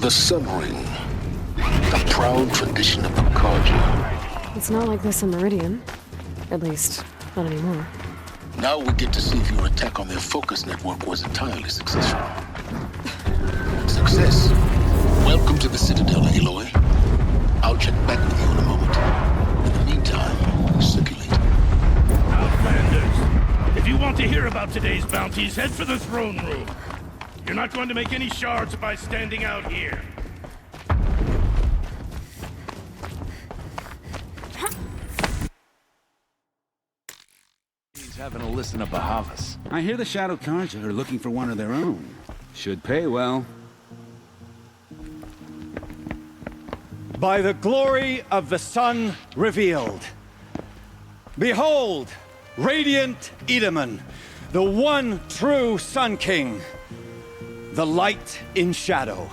The Sun Ring. The proud tradition of the Kanojiya. It's not like this in Meridian. At least, not anymore. Now we get to see if your attack on their focus network was entirely successful. Success. Welcome to the Citadel, Aloy. I'll check back with you in a moment. In the meantime, circulate. Outlanders, if you want to hear about today's bounties, head for the throne room. You're not going to make any shards by standing out here. He's having a listen to Bahavas. I hear the Shadow Kanojiya are looking for one of their own. Should pay well. By the glory of the sun revealed. Behold, radiant Edaman, the one true Sun King. The light in shadow,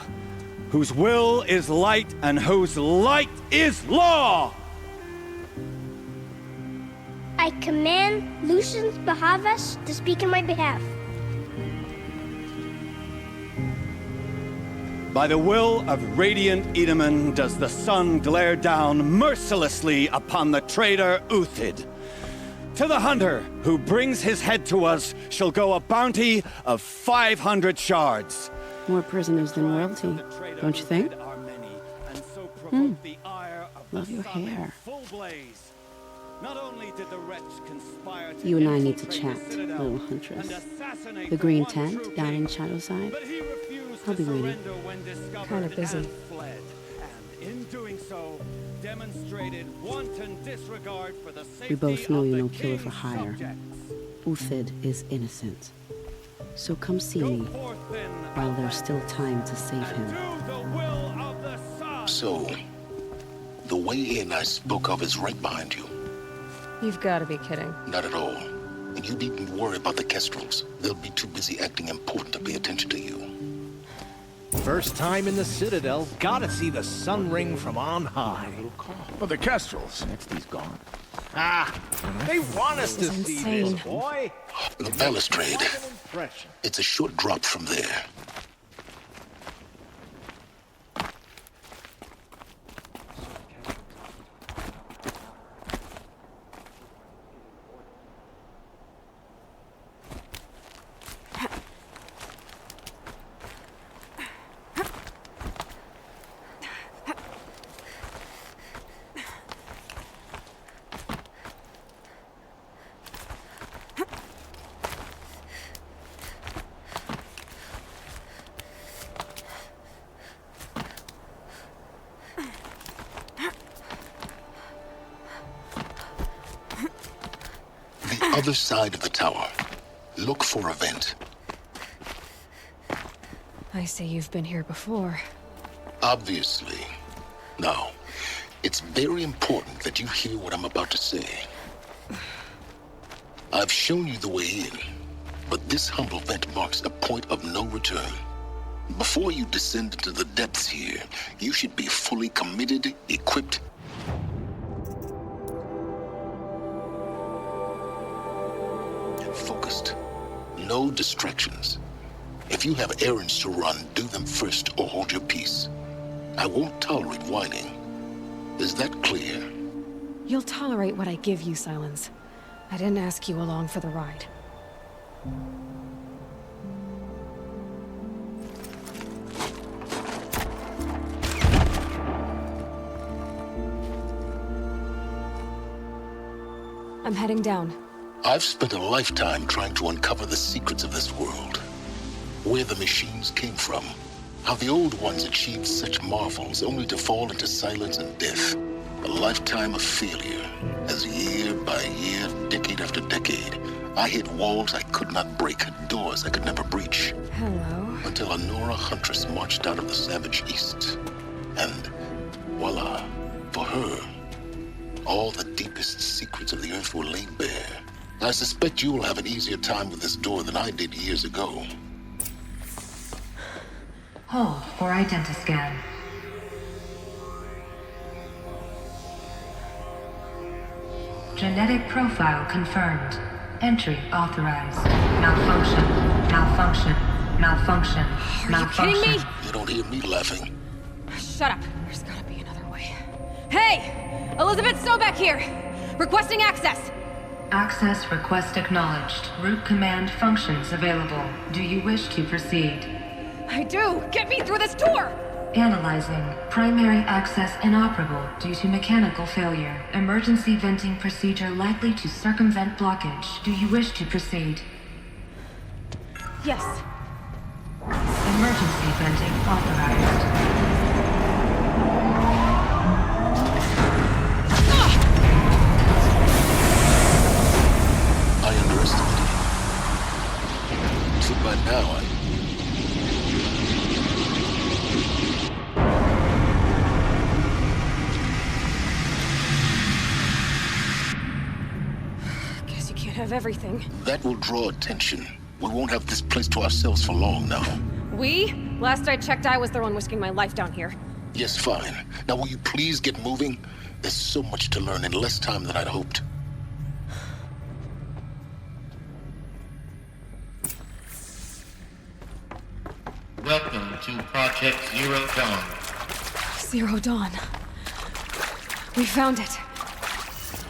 whose will is light and whose light is law! I command Lucius Bahavas to speak in my behalf. By the will of radiant Edaman does the sun glare down mercilessly upon the traitor Uthid. To the hunter who brings his head to us shall go a bounty of 500 shards. More prisoners than royalty, don't you think? Love your hair. You and I need to chat, little huntress. The green tent down in Shadowside? I'll be waiting. Kind of busy. We both know you're no killer for hire. Uthid is innocent. So come see me, while there's still time to save him. So, the way in I spoke of is right behind you. You've got to be kidding. Not at all. And you needn't worry about the Kestrels. They'll be too busy acting important to pay attention to you. First time in the Citadel, gotta see the Sun Ring from on high. Well, the Kestrels. Next he's gone. Ah, they want us to see this, boy. The balustrade. It's a short drop from there. Other side of the tower. Look for a vent. I say you've been here before. Obviously. Now, it's very important that you hear what I'm about to say. I've shown you the way in, but this humble vent marks a point of no return. Before you descend into the depths here, you should be fully committed, equipped, focused. No distractions. If you have errands to run, do them first or hold your peace. I won't tolerate whining. Is that clear? You'll tolerate what I give you, Silence. I didn't ask you along for the ride. I'm heading down. I've spent a lifetime trying to uncover the secrets of this world. Where the machines came from. How the old ones achieved such marvels only to fall into silence and death. A lifetime of failure, as year by year, decade after decade, I hit walls I could not break, doors I could never breach. Hello. Until a Nora huntress marched out of the savage east. And voila, for her, all the deepest secrets of the earth were laid bare. I suspect you will have an easier time with this door than I did years ago. Hold for identiscan. Genetic profile confirmed. Entry authorized. Malfunction. Malfunction. Malfunction. Are you kidding me? You don't hear me laughing. Shut up. There's gotta be another way. Hey! Elizabeth Sobek here! Requesting access! Access request acknowledged. Root command functions available. Do you wish to proceed? I do! Get me through this door! Analyzing. Primary access inoperable due to mechanical failure. Emergency venting procedure likely to circumvent blockage. Do you wish to proceed? Yes. Emergency venting authorized. I underestimated you. So by now, Guess you can't have everything. that will draw attention. We won't have this place to ourselves for long now. We? Last I checked, I was the one risking my life down here. Yes, fine. Now will you please get moving? There's so much to learn in less time than I'd hoped. Welcome to Project Zero Dawn. Zero Dawn. We found it.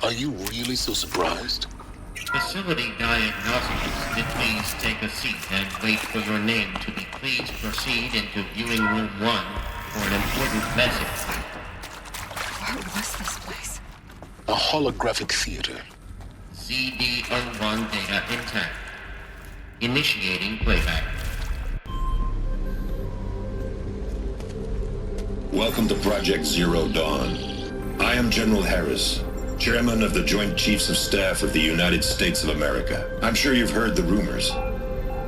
Are you really so surprised? Facility diagnostics, did please take a seat and wait for your name to be pleased proceed into viewing room 1 for an important message. What was this place? A holographic theater. CD01 data intact. Initiating playback. Welcome to Project Zero Dawn. I am General Harris, Chairman of the Joint Chiefs of Staff of the United States of America. I'm sure you've heard the rumors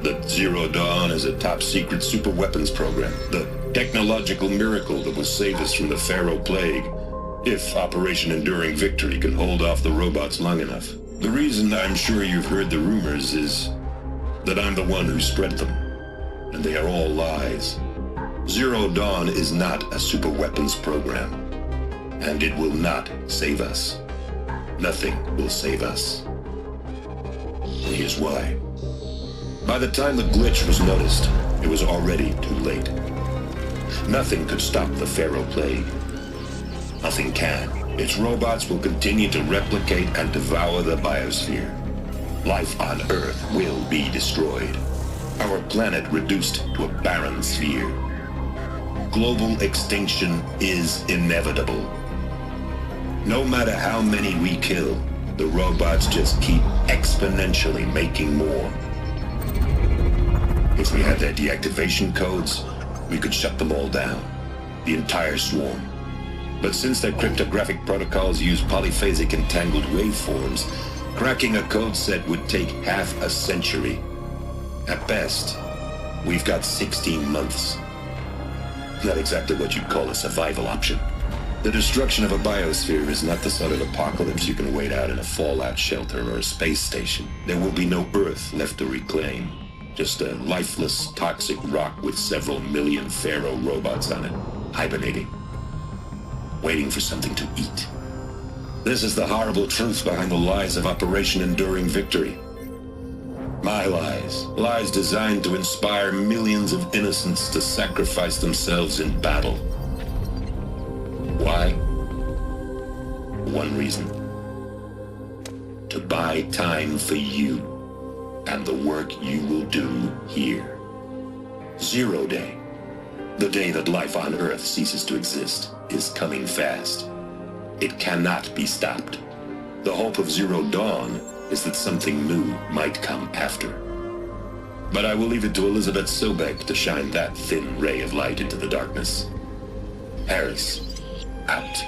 that Zero Dawn is a top-secret super-weapons program, the technological miracle that will save us from the Pharaoh Plague, if Operation Enduring Victory can hold off the robots long enough. The reason I'm sure you've heard the rumors is that I'm the one who spread them, and they are all lies. Zero Dawn is not a super-weapons program, and it will not save us. Nothing will save us. And here's why. By the time the glitch was noticed, it was already too late. Nothing could stop the Pharaoh Plague. Nothing can. Its robots will continue to replicate and devour the biosphere. Life on Earth will be destroyed. Our planet reduced to a barren sphere. Global extinction is inevitable. No matter how many we kill, the robots just keep exponentially making more. If we had their deactivation codes, we could shut them all down, the entire swarm. But since their cryptographic protocols use polyphasic entangled waveforms, cracking a code set would take half a century. At best, we've got 16 months. Not exactly what you'd call a survival option. The destruction of a biosphere is not the sort of apocalypse you can wait out in a fallout shelter or a space station. There will be no Earth left to reclaim. Just a lifeless, toxic rock with several million Pharaoh robots on it, hibernating, waiting for something to eat. This is the horrible truth behind the lies of Operation Enduring Victory. My lies. Lies designed to inspire millions of innocents to sacrifice themselves in battle. Why? One reason. To buy time for you and the work you will do here. Zero Day, the day that life on Earth ceases to exist, is coming fast. It cannot be stopped. The hope of Zero Dawn is that something new might come after. But I will leave it to Elizabeth Sobek to shine that thin ray of light into the darkness. Harris, out.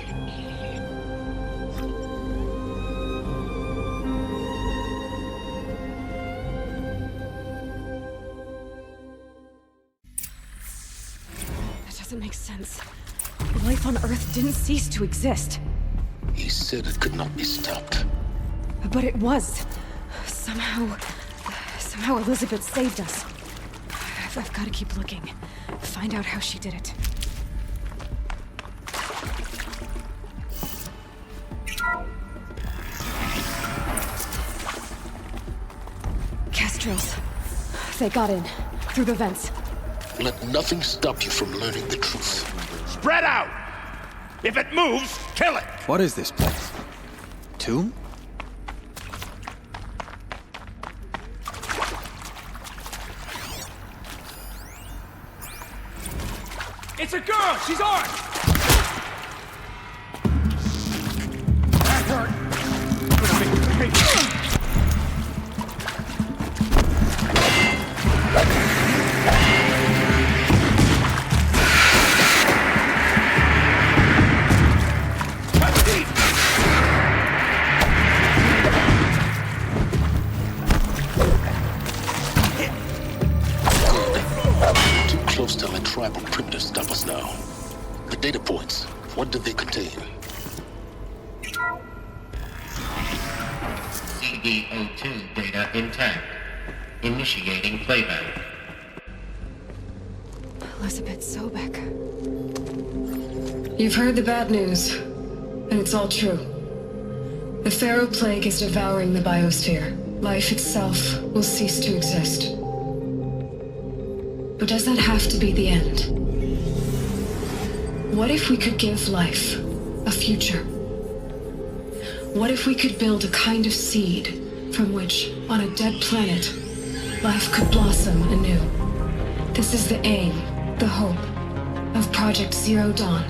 That doesn't make sense. Life on Earth didn't cease to exist. He said it could not be stopped. But it was. Somehow Elizabeth saved us. I've got to keep looking. Find out how she did it. Kestrels. They got in. Through the vents. Let nothing stop you from learning the truth. spread out! If it moves, kill it! What is this place? Tomb? It's a girl! She's armed! Too close to my tribal primitive stop us now. The data points, what do they contain? CD02 data intact. Initiating playback. Elizabeth Sobek. You've heard the bad news, and it's all true. The Pharaoh Plague is devouring the biosphere. Life itself will cease to exist. But does that have to be the end? What if we could give life a future? What if we could build a kind of seed from which, on a dead planet, life could blossom anew? This is the aim, the hope, of Project Zero Dawn.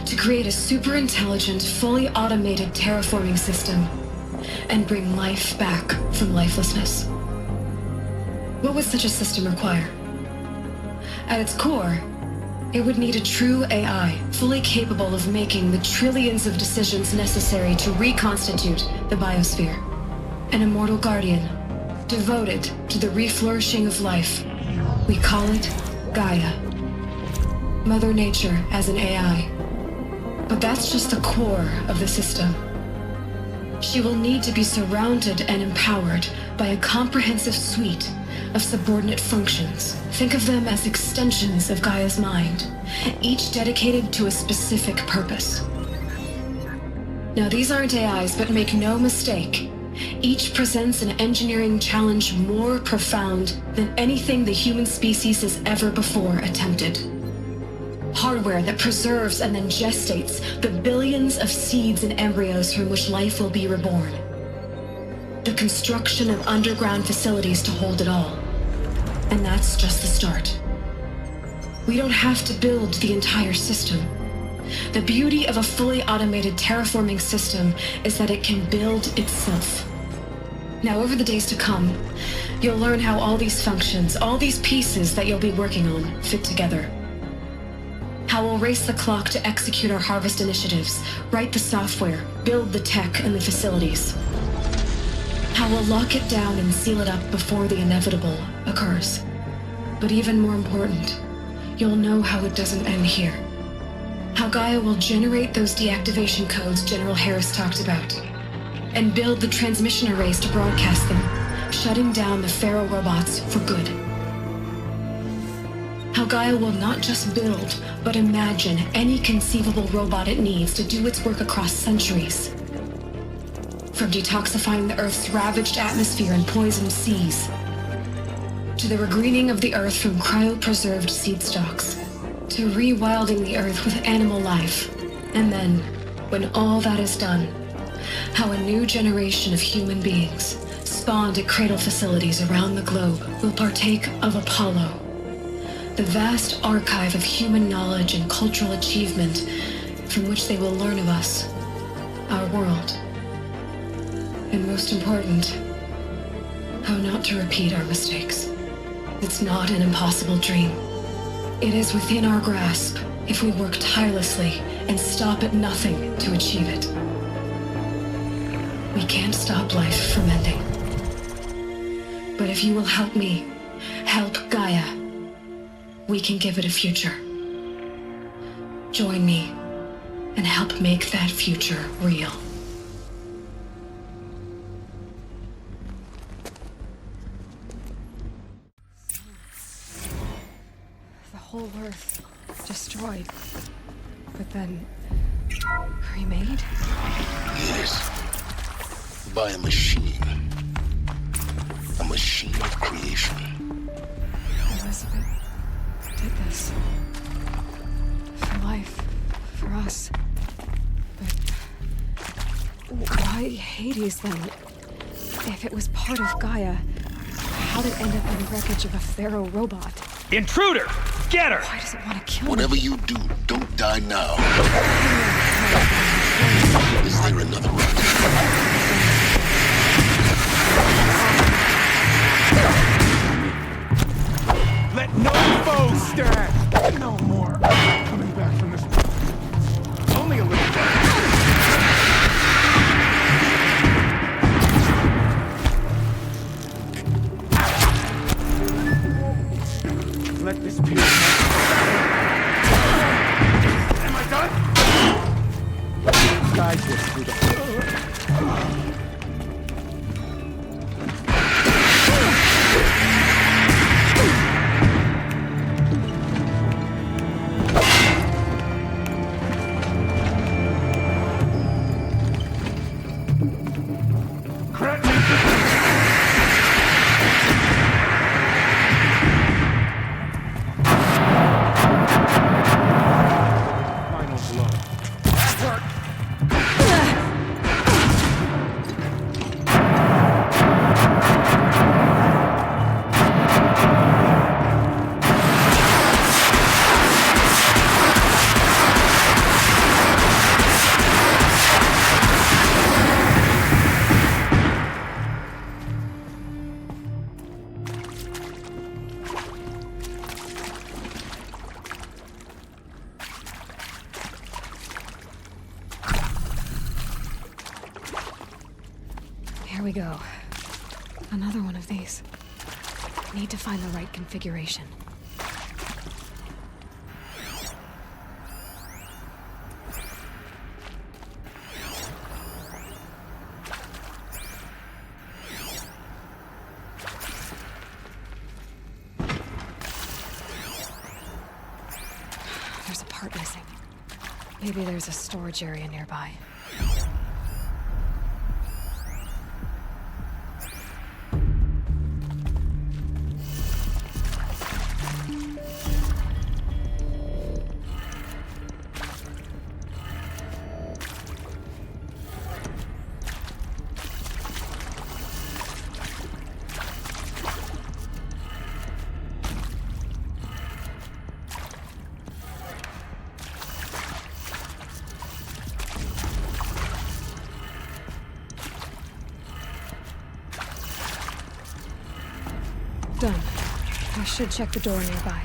To create a super-intelligent, fully automated terraforming system and bring life back from lifelessness. What would such a system require? At its core, it would need a true AI, fully capable of making the trillions of decisions necessary to reconstitute the biosphere. An immortal guardian, devoted to the reflourishing of life. We call it Gaia. Mother Nature as an AI. But that's just the core of the system. She will need to be surrounded and empowered by a comprehensive suite of subordinate functions. Think of them as extensions of Gaia's mind, each dedicated to a specific purpose. Now, these aren't AIs, but make no mistake, each presents an engineering challenge more profound than anything the human species has ever before attempted. Hardware that preserves and then gestates the billions of seeds and embryos from which life will be reborn. The construction of underground facilities to hold it all. And that's just the start. We don't have to build the entire system. The beauty of a fully automated terraforming system is that it can build itself. Now, over the days to come, you'll learn how all these functions, all these pieces that you'll be working on, fit together. How we'll race the clock to execute our harvest initiatives, write the software, build the tech and the facilities. How we'll lock it down and seal it up before the inevitable occurs. But even more important, you'll know how it doesn't end here. How Gaia will generate those deactivation codes General Harris talked about, and build the transmission arrays to broadcast them, shutting down the Pharaoh robots for good. How Gaia will not just build, but imagine any conceivable robot it needs to do its work across centuries. From detoxifying the Earth's ravaged atmosphere and poisoned seas, to the regreening of the Earth from cryopreserved seed stalks, to rewilding the Earth with animal life. And then, when all that is done, how a new generation of human beings, spawned at cradle facilities around the globe, will partake of Apollo, the vast archive of human knowledge and cultural achievement from which they will learn of us, our world. And most important, how not to repeat our mistakes. It's not an impossible dream. It is within our grasp if we work tirelessly and stop at nothing to achieve it. We can't stop life from ending. But if you will help me, help Gaia, we can give it a future. Join me and help make that future real. The whole Earth destroyed, but then remade? Yes. By a machine. A machine of creation. Elizabeth did this. For us. But why Hades then? If it was part of Gaia, how'd it end up in the wreckage of a pharaoh robot? Intruder! Get her! Why does it want to kill Whatever me? you do, don't die now. Is there another route? Let no foe stand! No more. Coming back from this. Only a little bit. Let this pierce Am I done? Guide this through the... Here we go. Another one of these. Need to find the right configuration. There's a part missing. Maybe there's a storage area nearby. Done. I should check the door nearby.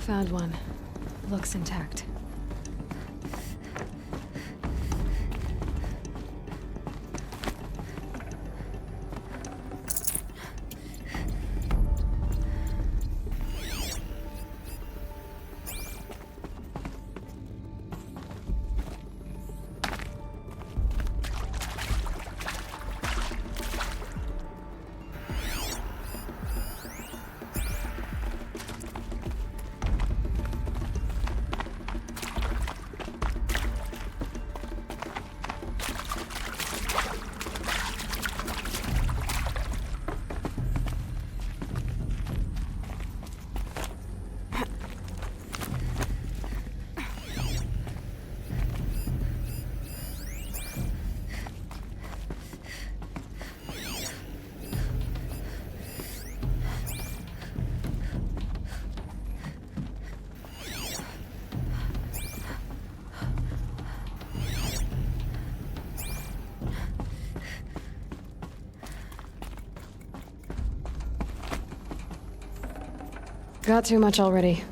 Found one. Looks intact. Got too much already.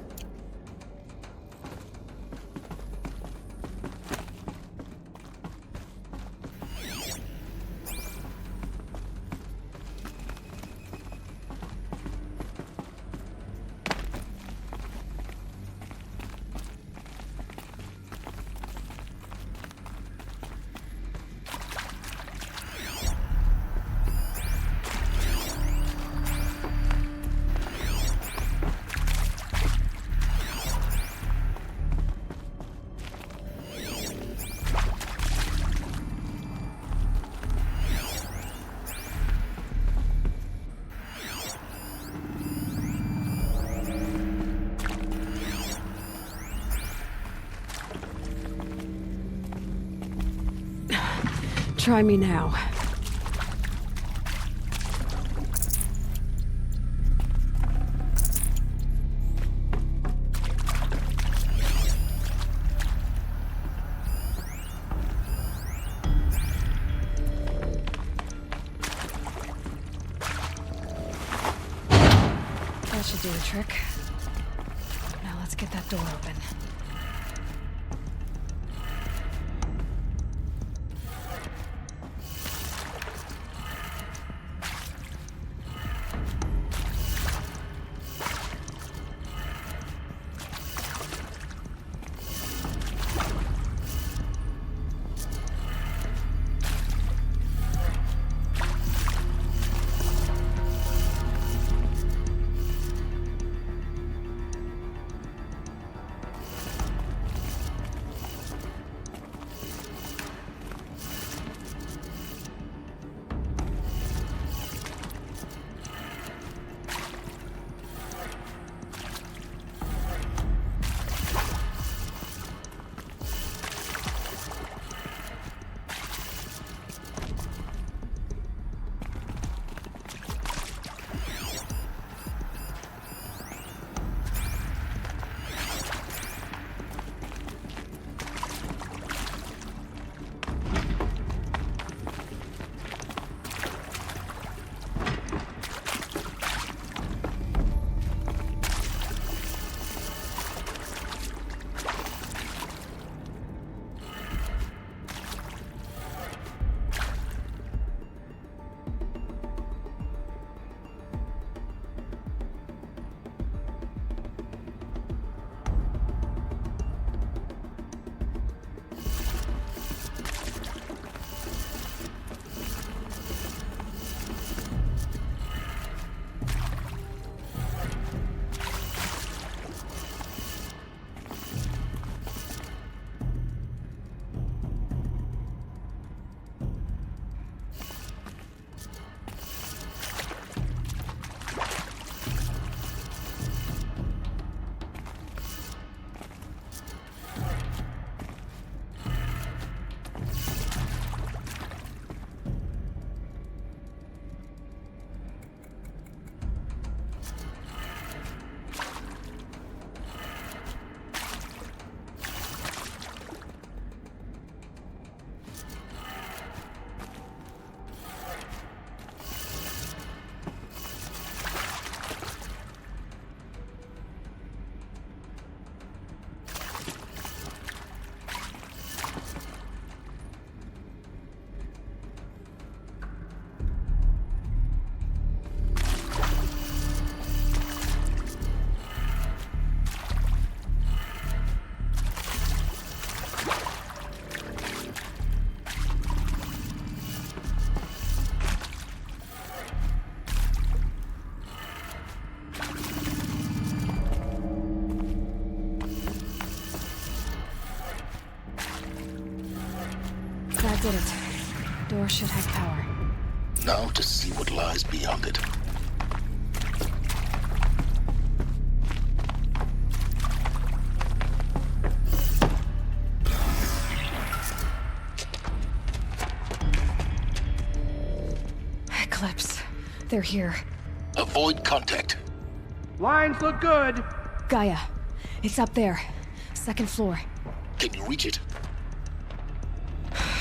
Try me now. That should do the trick. Now let's get that door open. That did it. Door should have power. Now to see what lies beyond it. Eclipse. They're here. Avoid contact. Lines look good. Gaia. It's up there. Second floor. Can you reach it?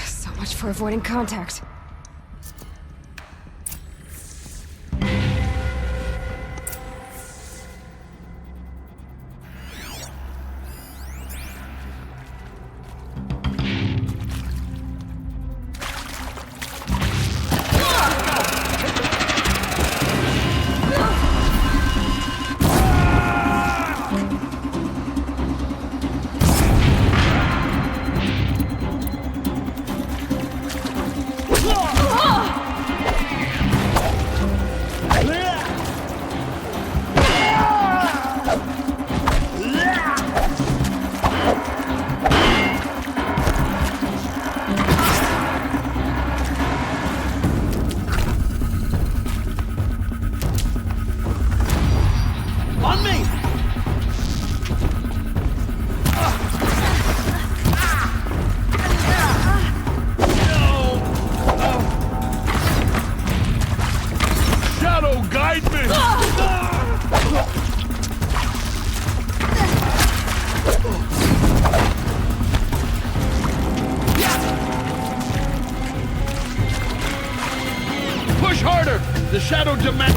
So much for avoiding contact. Push harder! The shadow demands...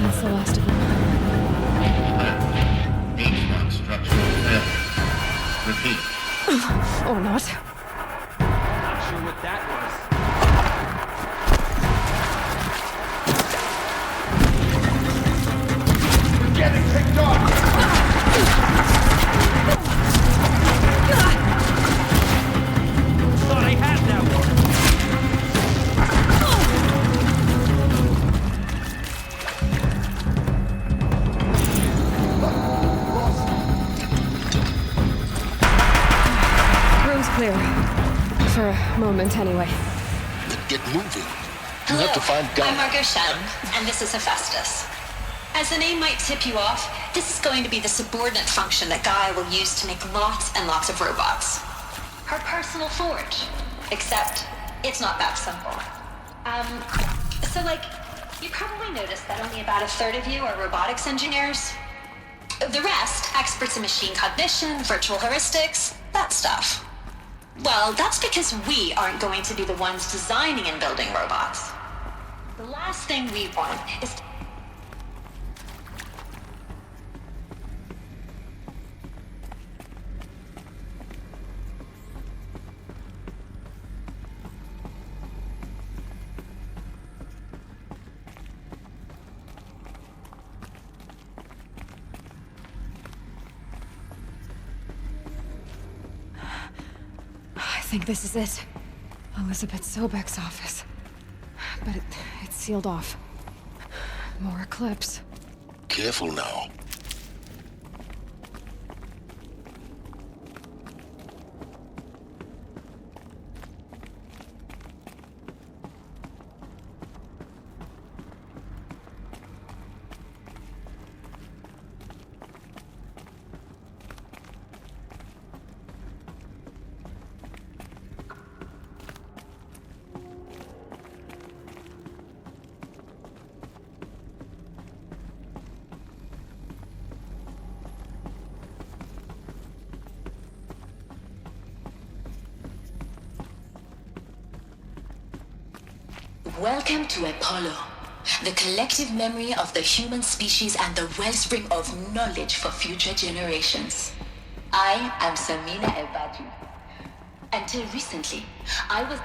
That's the last of them. HVAC structural failure. Repeat. Or not. Not sure what that was. We're getting picked off! Thought I had that one. Room's clear. For a moment, anyway. Then get moving. You Hello, have to find I'm Gaia. Margot Shem, and this is Hephaestus. As the name might tip you off, this is going to be the subordinate function that Gaia will use to make lots and lots of robots. Her personal forge. Except, it's not that simple. You probably noticed that only about a third of you are robotics engineers. The rest, experts in machine cognition, virtual heuristics, that stuff. Well, that's because we aren't going to be the ones designing and building robots. The last thing we want is to... I think this is it. Elizabeth Sobek's office. But it's sealed off. More eclipse. Careful now. Welcome to Apollo, the collective memory of the human species and the wellspring of knowledge for future generations. I am Samina Ebadu. Until recently, I was...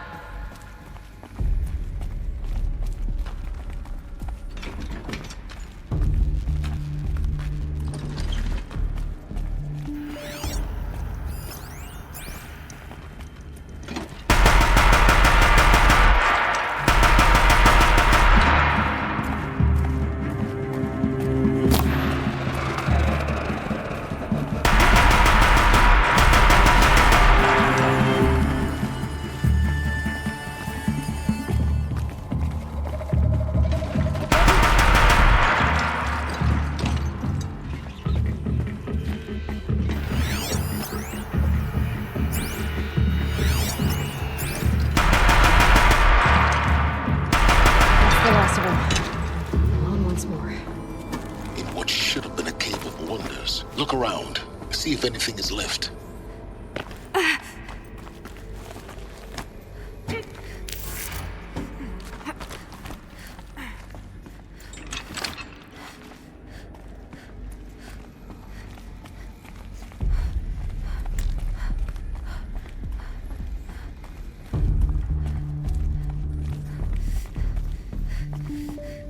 Look around. See if anything is left.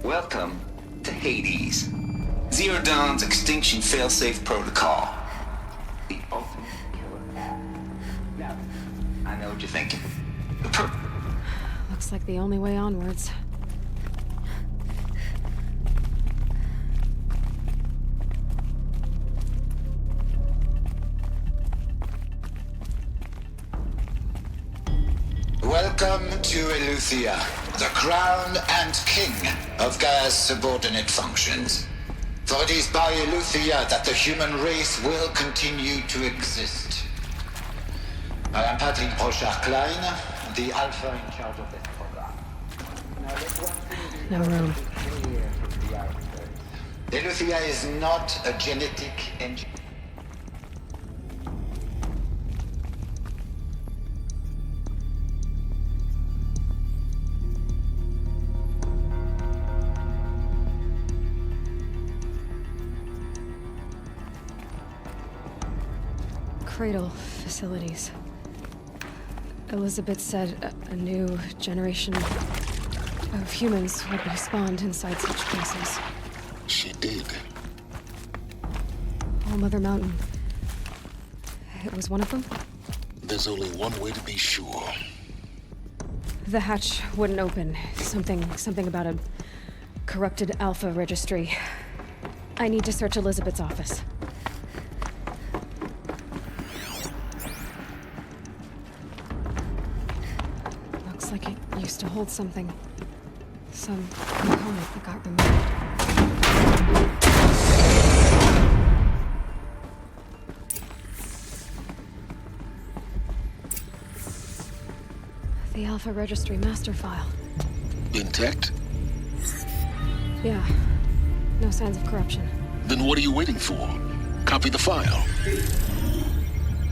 Welcome to Hades. Zero Dawn's extinction failsafe protocol. The ultimate killer. Now, I know what you're thinking. Looks like the only way onwards. Welcome to Eleuthia, the crown and king of Gaia's subordinate functions. For it is by Eleuthia that the human race will continue to exist. I am Patrick Brochard-Klein, the Alpha in charge of this program. No room. Eleuthia is not a genetic engine. Cradle facilities. Elizabeth said a new generation of humans would be spawned inside such places. She did. All Mother Mountain. It was one of them? There's only one way to be sure. The hatch wouldn't open. Something about a corrupted Alpha registry. I need to search Elizabeth's office. Looks like it used to hold something. Some component that got removed. The Alpha Registry master file. Intact? Yeah. No signs of corruption. Then what are you waiting for? Copy the file.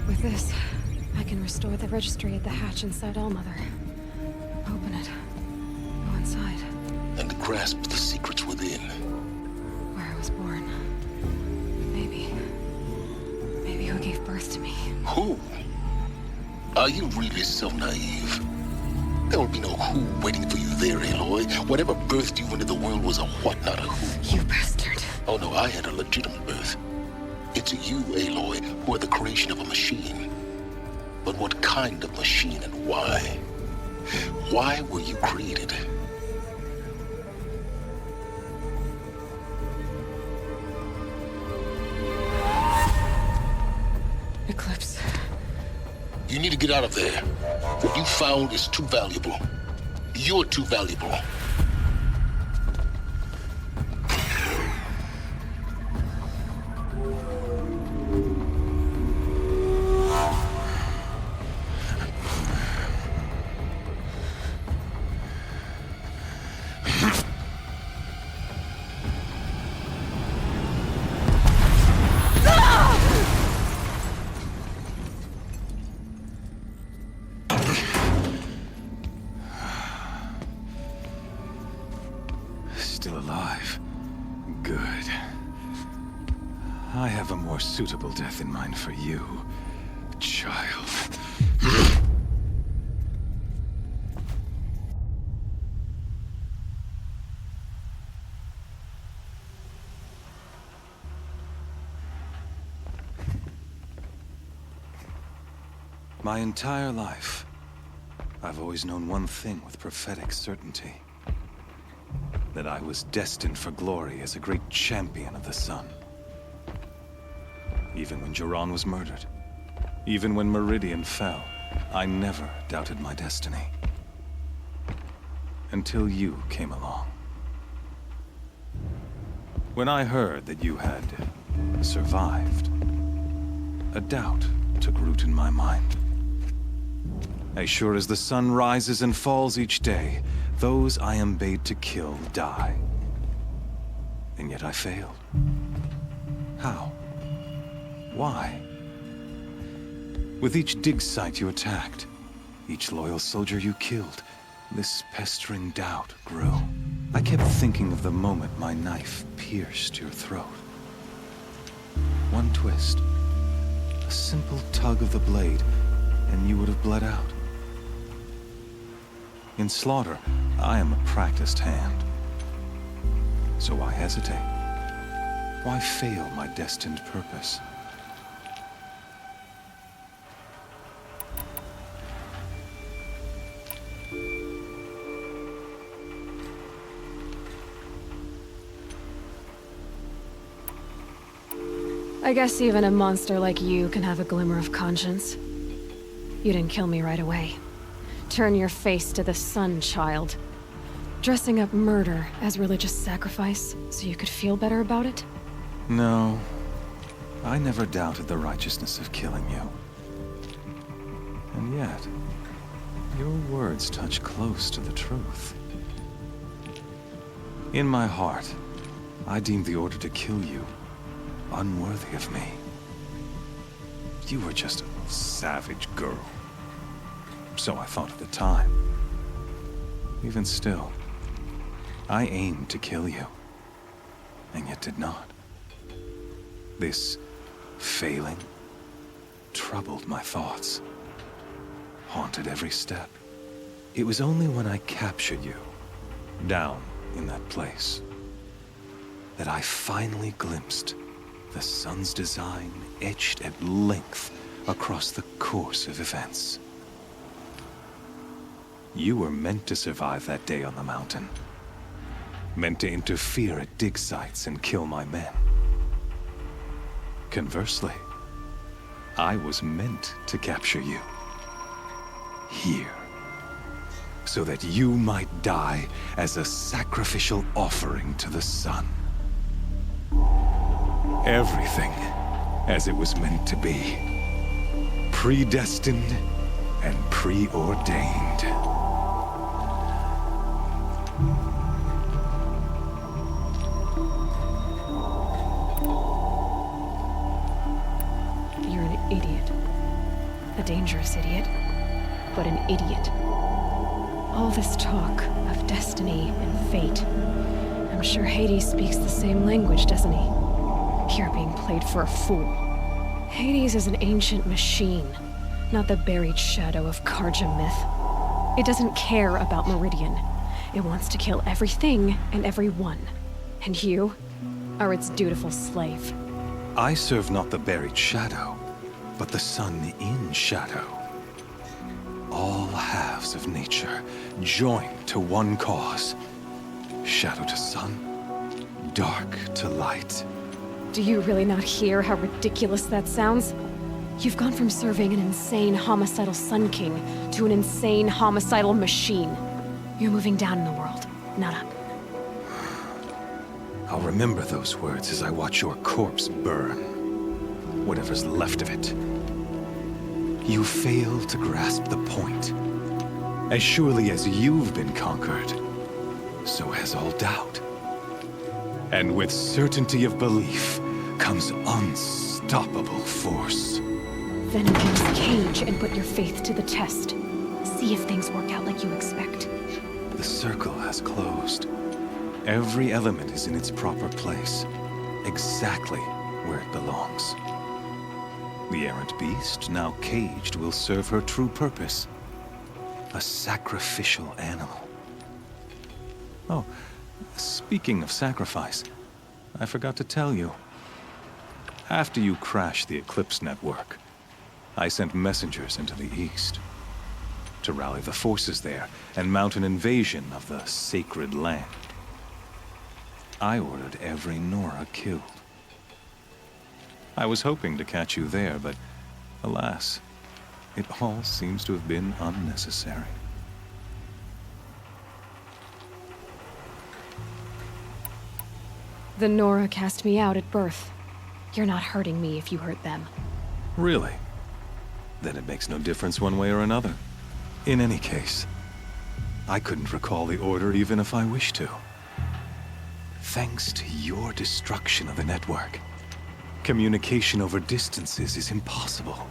With this, I can restore the registry at the hatch inside Allmother. Open it. Go inside. And grasp the secrets within. Where I was born. Maybe who gave birth to me. Who? Are you really so naive? There will be no who waiting for you there, Aloy. Whatever birthed you into the world was a what, not a who. You bastard. Oh no, I had a legitimate birth. It's you, Aloy, who are the creation of a machine. But what kind of machine and why? Why were you created? Eclipse. You need to get out of there. What you found is too valuable. You're too valuable. Still alive. Good. I have a more suitable death in mind for you, child. My entire life, I've always known one thing with prophetic certainty. That I was destined for glory as a great champion of the sun. Even when Jiran was murdered, even when Meridian fell, I never doubted my destiny. Until you came along. When I heard that you had survived, a doubt took root in my mind. As sure as the sun rises and falls each day, those I am bade to kill die. And yet I failed. How? Why? With each dig site you attacked, each loyal soldier you killed, this pestering doubt grew. I kept thinking of the moment my knife pierced your throat. One twist, a simple tug of the blade, and you would have bled out. In slaughter, I am a practiced hand. So why hesitate? Why fail my destined purpose? I guess even a monster like you can have a glimmer of conscience. You didn't kill me right away. Turn your face to the sun, child. Dressing up murder as religious sacrifice so you could feel better about it? No. I never doubted the righteousness of killing you. And yet, your words touch close to the truth. In my heart, I deemed the order to kill you unworthy of me. You were just a savage girl. So I thought at the time. Even still, I aimed to kill you, and yet did not. This failing troubled my thoughts, haunted every step. It was only when I captured you, down in that place, that I finally glimpsed the sun's design etched at length across the course of events. You were meant to survive that day on the mountain. Meant to interfere at dig sites and kill my men. Conversely, I was meant to capture you. Here. So that you might die as a sacrificial offering to the sun. Everything as it was meant to be. Predestined and preordained. You're an idiot. A dangerous idiot, but an idiot. All this talk of destiny and fate. I'm sure Hades speaks the same language, doesn't he? You're being played for a fool. Hades is an ancient machine, not the buried shadow of Karja myth. It doesn't care about Meridian. It wants to kill everything and everyone. And you are its dutiful slave. I serve not the buried shadow, but the sun in shadow. All halves of nature joined to one cause. Shadow to sun, dark to light. Do you really not hear how ridiculous that sounds? You've gone from serving an insane homicidal Sun King to an insane homicidal machine. You're moving down in the world, not up. I'll remember those words as I watch your corpse burn. Whatever's left of it. You fail to grasp the point. As surely as you've been conquered, so has all doubt. And with certainty of belief comes unstoppable force. Then open this cage and put your faith to the test. See if things work out like you expect. The circle has closed. Every element is in its proper place, exactly where it belongs. The errant beast, now caged, will serve her true purpose. A sacrificial animal. Oh, speaking of sacrifice, I forgot to tell you. After you crashed the Eclipse network, I sent messengers into the east to rally the forces there and mount an invasion of the sacred land. I ordered every Nora killed. I was hoping to catch you there, but alas, it all seems to have been unnecessary. The Nora cast me out at birth. You're not hurting me if you hurt them. Really? Then it makes no difference one way or another. In any case, I couldn't recall the order even if I wished to. Thanks to your destruction of the network, communication over distances is impossible.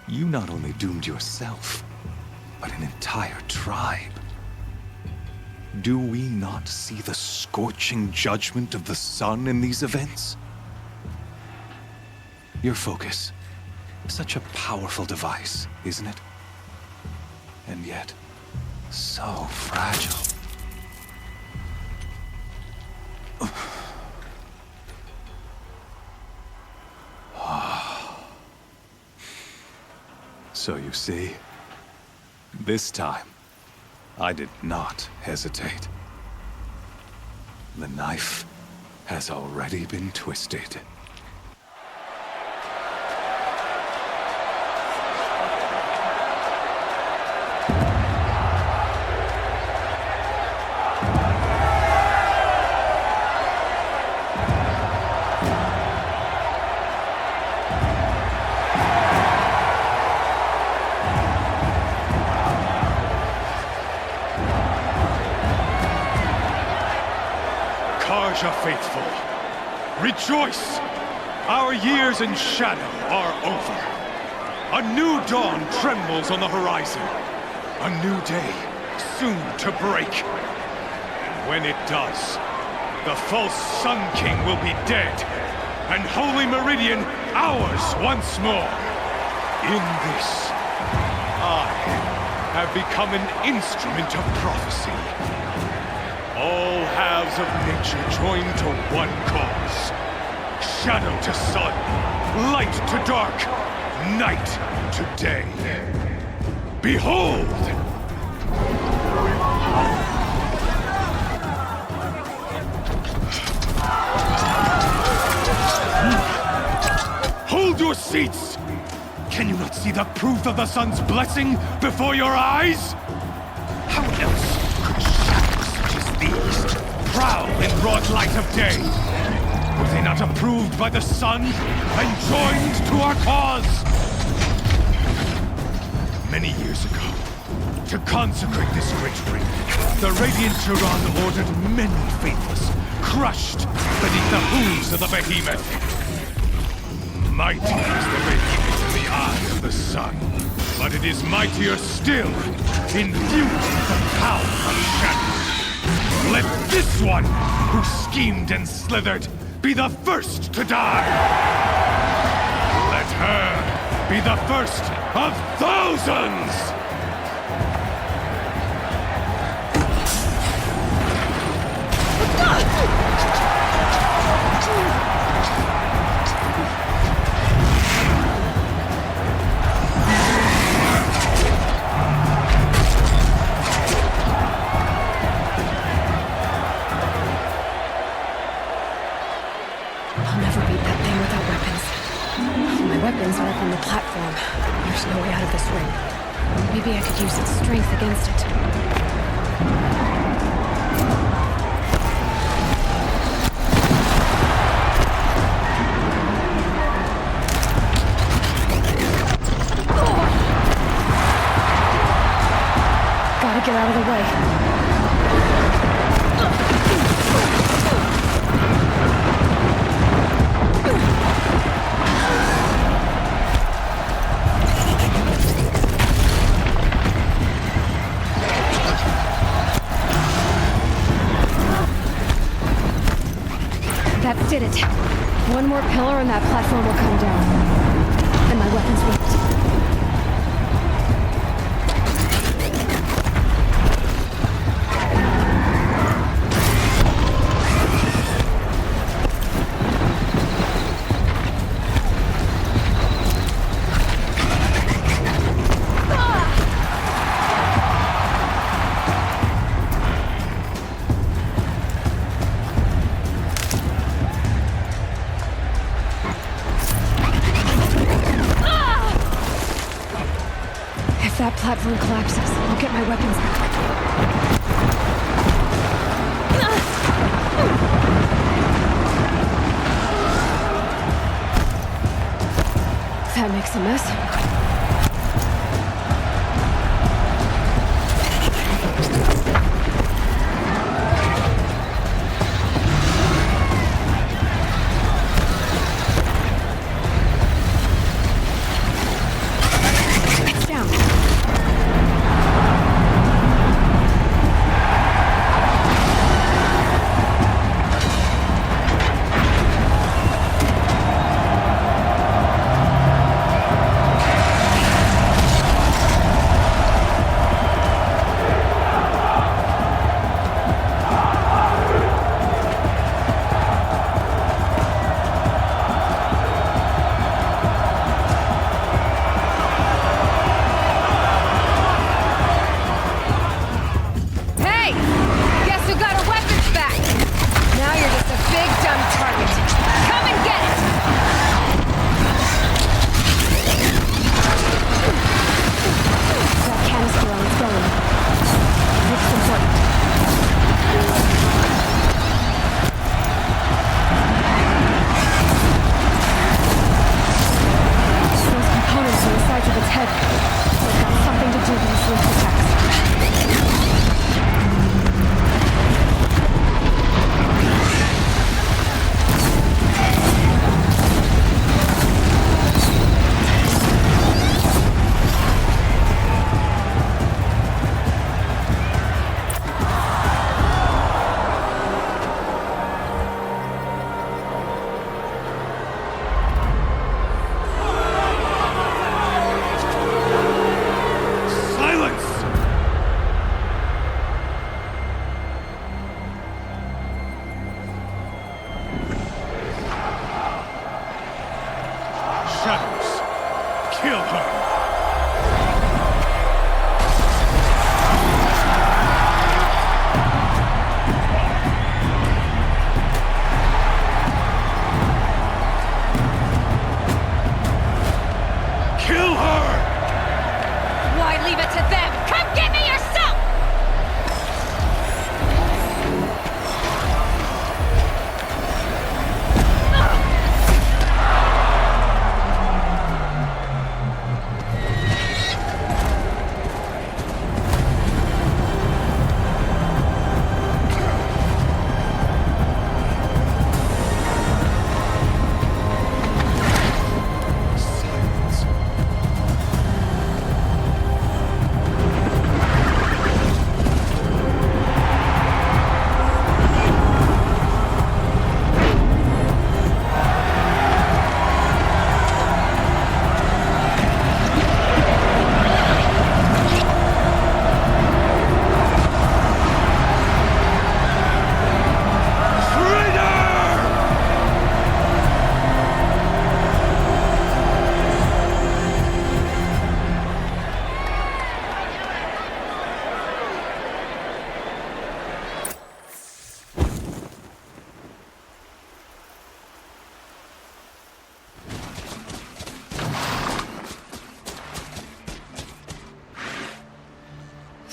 You not only doomed yourself, but an entire tribe. Do we not see the scorching judgment of the sun in these events? Your focus, such a powerful device, isn't it? And yet, so fragile. So you see, this time, I did not hesitate. The knife has already been twisted. Kanojiya faithful, rejoice! Our years in shadow are over. A new dawn trembles on the horizon. A new day soon to break. And when it does, the false Sun King will be dead, and Holy Meridian ours once more. In this, I have become an instrument of prophecy. All halves of nature join to one cause. Shadow to sun, light to dark, night to day. Behold! Hold your seats! Can you not see the proof of the sun's blessing before your eyes? How else could shadows such as these prowl in broad light of day? Were they not approved by the sun and joined to our cause? Many years ago, to consecrate this great ring, the Radiant Turan ordered many faithless, crushed beneath the hooves of the behemoth. Mighty is the behemoth in the eye of the sun, but it is mightier still, infused with the power of shadow. Let this one, who schemed and slithered, be the first to die! Let her be the first of thousands! Weapons are up on the platform. There's no way out of this ring. Maybe I could use its strength against it. Gotta get out of the way. That did it. One more pillar and that platform will come down. And my weapons won't. If that platform collapses, I'll get my weapons back. That makes a mess.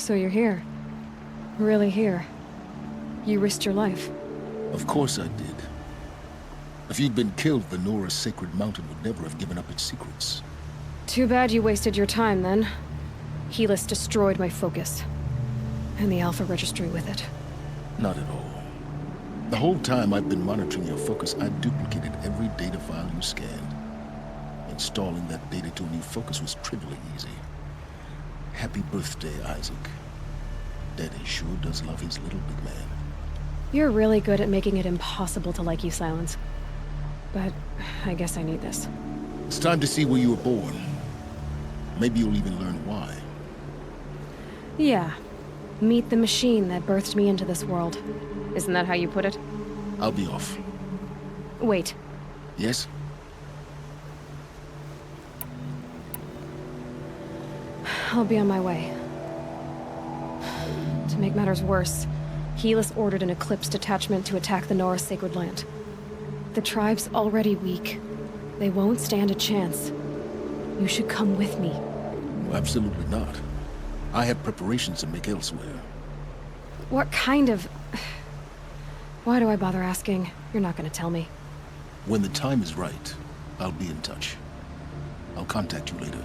So you're here. Really here. You risked your life. Of course I did. If you'd been killed, the Nora's sacred mountain would never have given up its secrets. Too bad you wasted your time, then. Helis destroyed my focus. And the Alpha Registry with it. Not at all. The whole time I've been monitoring your focus, I duplicated every data file you scanned. Installing that data to a new focus was trivially easy. Happy birthday, Isaac. Daddy sure does love his little big man. You're really good at making it impossible to like you, Silence. But I guess I need this. It's time to see where you were born. Maybe you'll even learn why. Yeah. Meet the machine that birthed me into this world. Isn't that how you put it? I'll be off. Wait. Yes? I'll be on my way. To make matters worse, Helis ordered an Eclipse detachment to attack the Nora Sacred Land. The tribe's already weak. They won't stand a chance. You should come with me. Well, absolutely not. I have preparations to make elsewhere. What kind of... Why do I bother asking? You're not gonna tell me. When the time is right, I'll be in touch. I'll contact you later.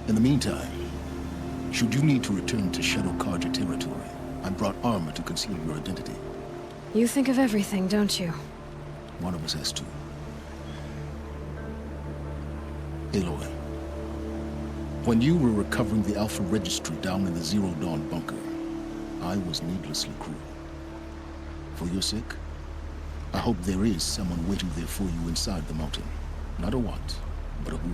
In the meantime, should you need to return to Shadow Karja territory, I brought armor to conceal your identity. You think of everything, don't you? One of us has to. Aloy, when you were recovering the Alpha Registry down in the Zero Dawn bunker, I was needlessly cruel. For your sake, I hope there is someone waiting there for you inside the mountain. Not a what, but a who.